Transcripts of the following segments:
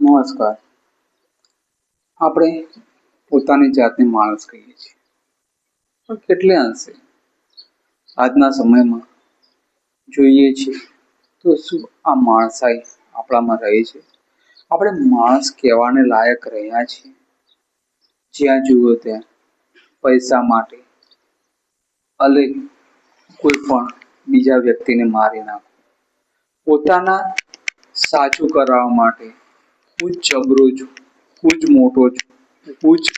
નમસ્કાર. આપણે પોતાની જાતને માણસ કહીએ છીએ, પણ કેટલે અંશે આજના સમયમાં જોઈએ છીએ તો શું આ માણસાઈ આપણામાં રહે છે? આપણે માણસ કહેવાને લાયક રહ્યા છીએ? જ્યાં જુઓ ત્યાં પૈસા માટે કોઈ પણ બીજા વ્યક્તિને મારી નાખો, પોતાના સાચું કરાવવા માટે હું જ જબરો છું, હું જ મોટો છું, હું જ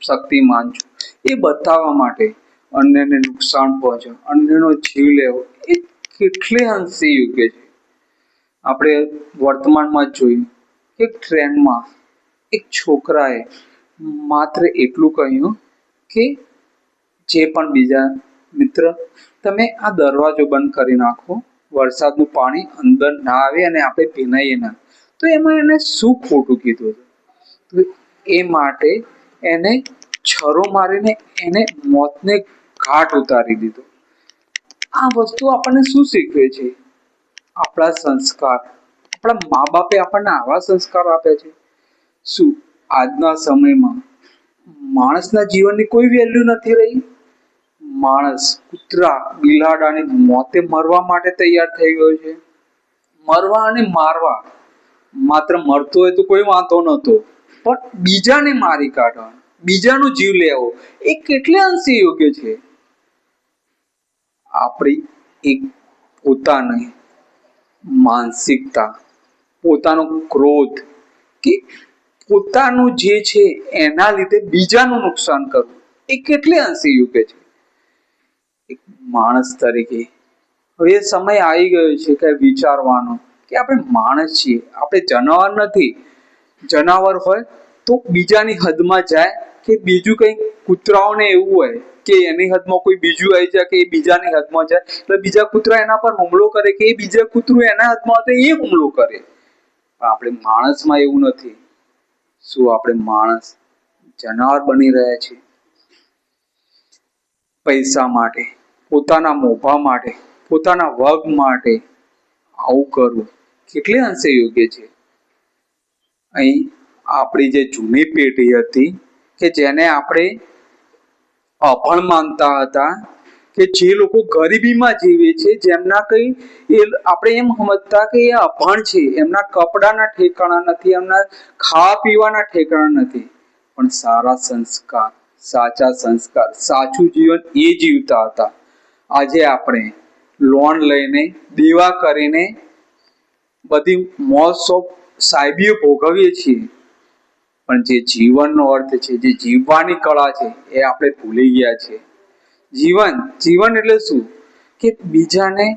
શક્તિમાન છું, એ બતાવવા માટે અન્યને નુકસાન પહોંચે, અન્યનો જીવ લેવો, એ કેટલે અંશે યોગ્ય છે? આપણે વર્તમાનમાં જ જોયું કે ટ્રેનમાં એક છોકરાએ માત્ર એટલું કહ્યું કે જે પણ બીજા મિત્ર, તમે આ દરવાજો બંધ કરી નાખો, વરસાદનું પાણી અંદર ના આવે અને આપણે ભીનાઈએ ના. તો એમાં એને શું ખોટું કીધું? તો એ માટે એને છરો મારીને એને મોતને ઘાટ ઉતારી દીધો. આ વસ્તુ આપણને શું શીખવે છે? આપણા સંસ્કાર, આપણા મા બાપે આપણને આવા સંસ્કાર આપ્યા છે. શું આજના સમયમાં માણસના જીવનની કોઈ વેલ્યુ નથી રહી? માણસ કૂતરા બિલાડાની મોતે મરવા માટે તૈયાર થઈ ગયો છે. મરવા અને મારવા, માત્ર મરતો હોય તો કોઈ વાંધો નહોતો, પણ બીજાને મારી કાઢવા, બીજાનો જીવ લેવો, એ કેટલે અંશે યોગ્ય છે? આપણી એક પોતાની માનસિકતા, પોતાનો ક્રોધ કે પોતાનું જે છે એના લીધે બીજાનું નુકસાન કરવું, એ કેટલે અંશે યોગ્ય છે? એક માણસ તરીકે હવે એ સમય આવી ગયો છે કે વિચારવાનો કે આપણે માણસ છીએ, આપણે જનાવર નથી. જનાવર હોય તો બીજાની હદમાં જાય કે બીજું કંઈ, કૂતરાઓને એવું હોય કે એની હદમાં કોઈ બીજું આવી જાય કે એ બીજાની હદમાં જાય, એટલે બીજા કૂતરા એના પર હુમલો કરે કે એ બીજા કૂતરું એના હદમાં હોય તો એ હુમલો કરે. પણ આપણે માણસમાં એવું નથી. શું આપણે માણસ જનાવર બની રહ્યા છીએ? પૈસા માટે, પોતાના મોભા માટે, પોતાના વગ માટે આવું કરવું કેટલે અંશે યોગ્ય છે? અહીં આપણી જે જૂની પેઢી હતી કે જેને આપણે અભણ માનતા હતા, કે જે લોકો ગરીબીમાં જીવે છે, જેમના કંઈ એ આપણે એમ સમજતા કે એ અભણ છે, એમના કપડાના ઠેકાણા નથી, એમના ખાવા પીવાના ઠેકાણા નથી, પણ સારા સંસ્કાર, સાચા સંસ્કાર, સાચું જીવન એ જીવતા હતા. આજે આપણે લોન લઈને, દેવા કરીને બધી મોજ શોખ સાહેબીઓ ભોગવીએ છીએ, પણ જે જીવનનો અર્થ છે, જે જીવવાની કળા છે, એ આપણે ભૂલી ગયા છે. જીવન એટલે શું? કે બીજાને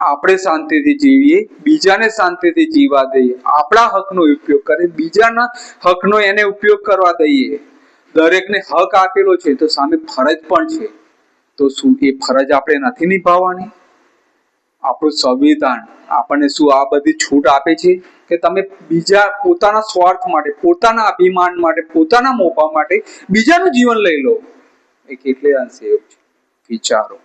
આપણે શાંતિથી જીવીએ, બીજાને શાંતિથી જીવવા દઈએ, આપણા હકનો ઉપયોગ કરે, બીજાના હકનો એને ઉપયોગ કરવા દઈએ. દરેકને હક આપેલો છે તો સામે ફરજ પણ છે. તો શું એ ફરજ આપણે નથી નિભાવવાની? આપણું સંવિધાન આપણને શું આ બધી છૂટ આપે છે કે તમે બીજા પોતાના સ્વાર્થ માટે, પોતાના અભિમાન માટે, પોતાના મોભા માટે બીજાનું જીવન લઈ લો? એ કેટલે અંશે એવું છે? વિચારો.